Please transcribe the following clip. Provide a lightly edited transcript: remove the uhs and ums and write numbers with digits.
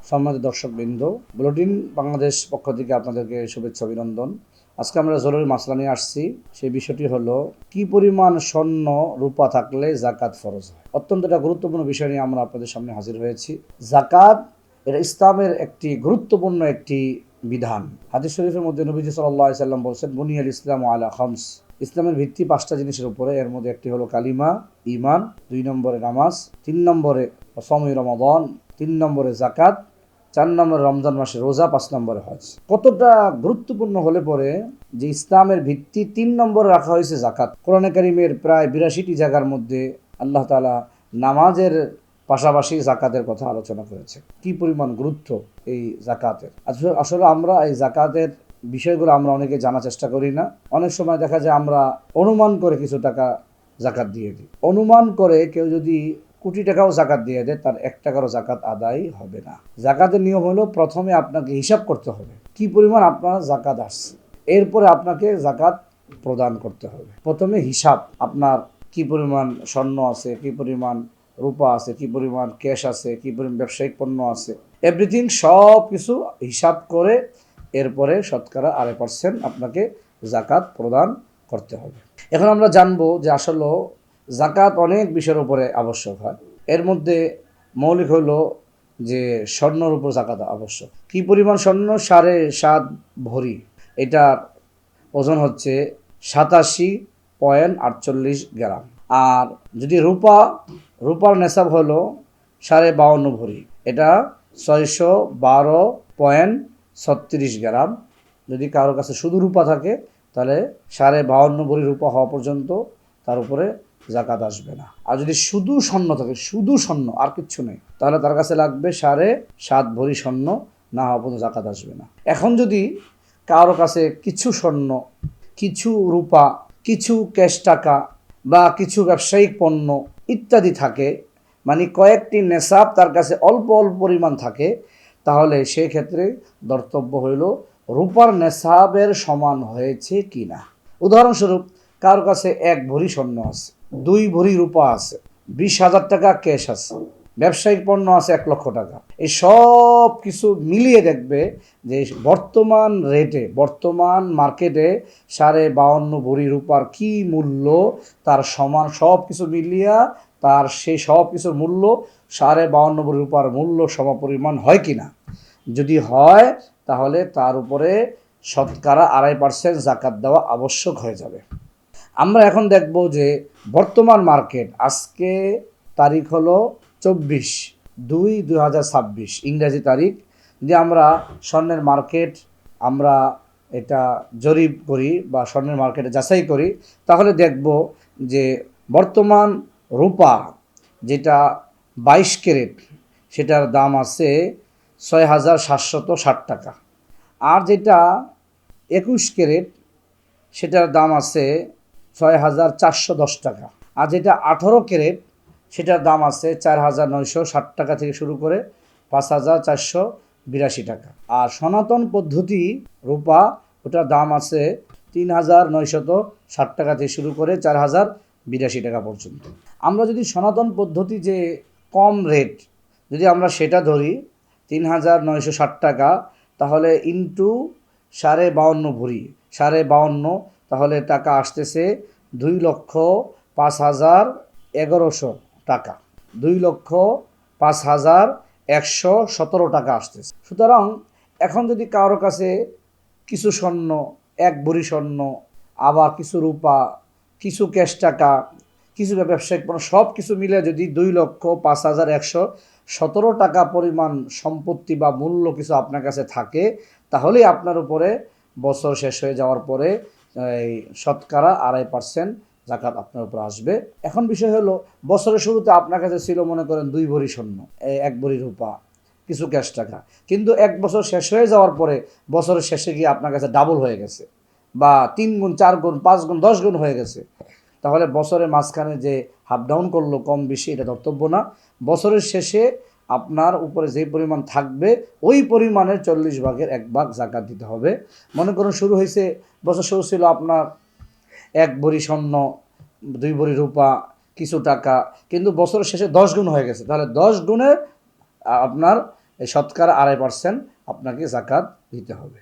সম্মানিত দর্শকবৃন্দ, বুলেটিন বাংলাদেশ পক্ষ থেকে আপনাদেরকে শুভেচ্ছা অভিনন্দন। আজকে আমরা জরুরি মাসলা নিয়ে আসছি। সেই বিষয়টি হলো কি পরিমাণ স্বর্ণ রূপা থাকলে জাকাত ফরজ হয়। অত্যন্ত একটা গুরুত্বপূর্ণ বিষয় নিয়ে আমরা আপনাদের সামনে হাজির হয়েছি। জাকাত এটা ইসলামের একটি গুরুত্বপূর্ণ একটি বিধান। হাদিস শরীফের মধ্যে নবীজি সাল্লাল্লাহু আলাইহি সাল্লাম বলেছেন, বুনিয়াল ইসলামু আলা খামস। ইসলামের ভিত্তি 5টা জিনিসের উপরে। এর মধ্যে একটি হলো কালিমা, ঈমান, 2 নম্বরে নামাজ, 3 নম্বরে সাওম রমাদান, 3 নম্বরে জাকাত, 4 নম্বরে রমজান মাসে রোজা, 5 নম্বরে হজ। কতটা গুরুত্বপূর্ণ হলে পরে যে ইসলামের ভিত্তি 3 নম্বরে রাখা হয়েছে জাকাত। কোরআনে কারিমের প্রায় 82টি জায়গার মধ্যে আল্লাহ তাআলা নামাজের পাশাপাশি জাকাতের কথা আলোচনা করেছে। কি পরিমাণ গুরুত্ব এই জাকাতের। আসলে আমরা এই জাকাতের বিষয়গুলো আমরা অনেকে জানার চেষ্টা করি না। অনেক সময় দেখা যায় আমরা অনুমান করে কিছু টাকা জাকাত দিয়ে দিই। অনুমান করে কেউ যদি কোটি টাকাও জাকাত দিয়ে দেয়, তার 1 টাকারও জাকাত আদায় হবে না। জাকাতের নিয়ম হলো প্রথমে আপনাকে হিসাব করতে হবে কি পরিমাণ আপনার জাকাত আসছে, এরপরে আপনাকে জাকাত প্রদান করতে হবে। প্রথমে হিসাব, আপনার কি পরিমাণ স্বর্ণ আছে, কি পরিমাণ রূপা আছে, কি পরিমাণ ক্যাশ আছে, কি পরিমাণ ব্যবসায়িক পণ্য আছে, এভরিথিং সব কিছু হিসাব করে এরপরে শতকরা 2.5% আপনাকে জাকাত প্রদান করতে হবে। এখন আমরা জানবো যে আসলে জাকাত অনেক বিষয়ের উপরে আবশ্যক হয়। এর মধ্যে মৌলিক হলো যে স্বর্ণর উপর জাকাত আবশ্যক। কি পরিমাণ স্বর্ণ? 7.5 ভরি। এটার ওজন হচ্ছে 87.48 গ্রাম। আর যদি রূপার নেশাব হলো 52.5 ভরি। এটা 612.36 গ্রাম। যদি কারোর কাছে শুধু রূপা থাকে তাহলে 52.5 ভরি রূপা হওয়া পর্যন্ত তার উপরে জাকাত আসবে না। আর যদি শুধু স্বর্ণ থাকে, শুধু স্বর্ণ আর কিচ্ছু নেই, তাহলে তার কাছে লাগবে 7.5 ভরি স্বর্ণ, না হওয়া পর্যন্ত জাকাত আসবে না। এখন যদি কারো কাছে কিছু স্বর্ণ, কিছু রূপা, কিছু ক্যাশ টাকা বা কিছু ব্যবসায়িক পণ্য ইত্যাদি থাকে, মানে কয়েকটি নেশাব তার কাছে অল্প অল্প পরিমাণ থাকে, তাহলে সেক্ষেত্রে ধর্তব্য হইল রূপার নেশাবের সমান হয়েছে কি না। উদাহরণস্বরূপ, কারো কাছে 1 ভরি স্বর্ণ আছে, 2 ভরি রূপা আছে, 20,000 টাকা ক্যাশ আছে, ব্যবসায়িক পণ্য আছে 1 লক্ষ টাকা। এই সব কিছু মিলিয়ে দেখবে যে বর্তমান রেটে, বর্তমান মার্কেটে 52.5 ভরি রূপার কি মূল্য, তার সমান সব কিছু মিলিয়া তার সেই সব কিছুর মূল্য 52.5 ভরি রূপার মূল্য সমপরিমাণ হয় কিনা। যদি হয় তাহলে তার উপরে শতকরা 2.5% জাকাত দেওয়া আবশ্যক হয়ে যাবে। আমরা এখন দেখব যে বর্তমান মার্কেট, আজকে তারিখ হলো 24/2/2026 ইংরাজি তারিখ। যে আমরা স্বর্ণের মার্কেট আমরা এটা জরিপ করি বা স্বর্ণের মার্কেটে যাচাই করি, তাহলে দেখব যে বর্তমান রূপা যেটা 22 ক্যারেট, সেটার দাম আছে 6,760 টাকা। আর যেটা 21 ক্যারেট, সেটার দাম আছে 6,410 টাকা। আর যেটা 18 ক্যারেট, সেটার দাম আছে 4,960 টাকা থেকে শুরু করে 5,482 টাকা। আর সনাতন পদ্ধতি রূপা, ওটার দাম আছে 3,960 টাকা থেকে শুরু করে 4,082 টাকা পর্যন্ত। আমরা যদি সনাতন পদ্ধতি যে কম রেট, যদি আমরা সেটা ধরি 3,960 টাকা, তাহলে ইন্টু 52.5 ভরি, 52.5, তাহলে টাকা আসতেছে 2,05,1100 টাকা, 2,05,117 টাকা আসতেছে। সুতরাং এখন যদি কারোর কাছে কিছু স্বর্ণ, 1 ভরি স্বর্ণ, আবার কিছু রূপা, কিছু ক্যাশ টাকা, কিছু ব্যবসায়িক পণ্য, সব কিছু মিলে যদি 2,05,117 টাকা পরিমাণ সম্পত্তি বা মূল্য কিছু আপনার কাছে থাকে, তাহলেই আপনার উপরে বছর শেষ হয়ে যাওয়ার পরে এই শতকরা 2.5% জাকাত আপনার উপর আসবে। এখন বিষয় হলো, বছরের শুরুতে আপনার কাছে ছিল মনে করেন 2 ভরি স্বর্ণ, 1 ভরি রূপা, কিছু ক্যাশ টাকা, কিন্তু 1 বছর শেষ হয়ে যাওয়ার পরে বছরের শেষে গিয়ে আপনার কাছে ডাবল হয়ে গেছে, বা 3 গুণ, 4 গুণ, 5 গুণ, 10 গুণ হয়ে গেছে, তাহলে বছরের মাঝখানে যে হাফ ডাউন করলো কম বেশি, এটা ধর্তব্য না। বছরের শেষে আপনার উপরে যে পরিমাণ থাকবে ওই পরিমাণের 40 ভাগের 1 ভাগ জাকাত দিতে হবে। মনে করুন শুরু হয়েছে, বছর শুরু ছিল আপনার 1 ভরি স্বর্ণ, 2 ভরি রূপা, কিছু টাকা, কিন্তু বছরের শেষে 10 গুণ হয়ে গেছে, তাহলে 10 গুণের আপনার এই শতকরা 2.5% আপনাকে জাকাত দিতে হবে।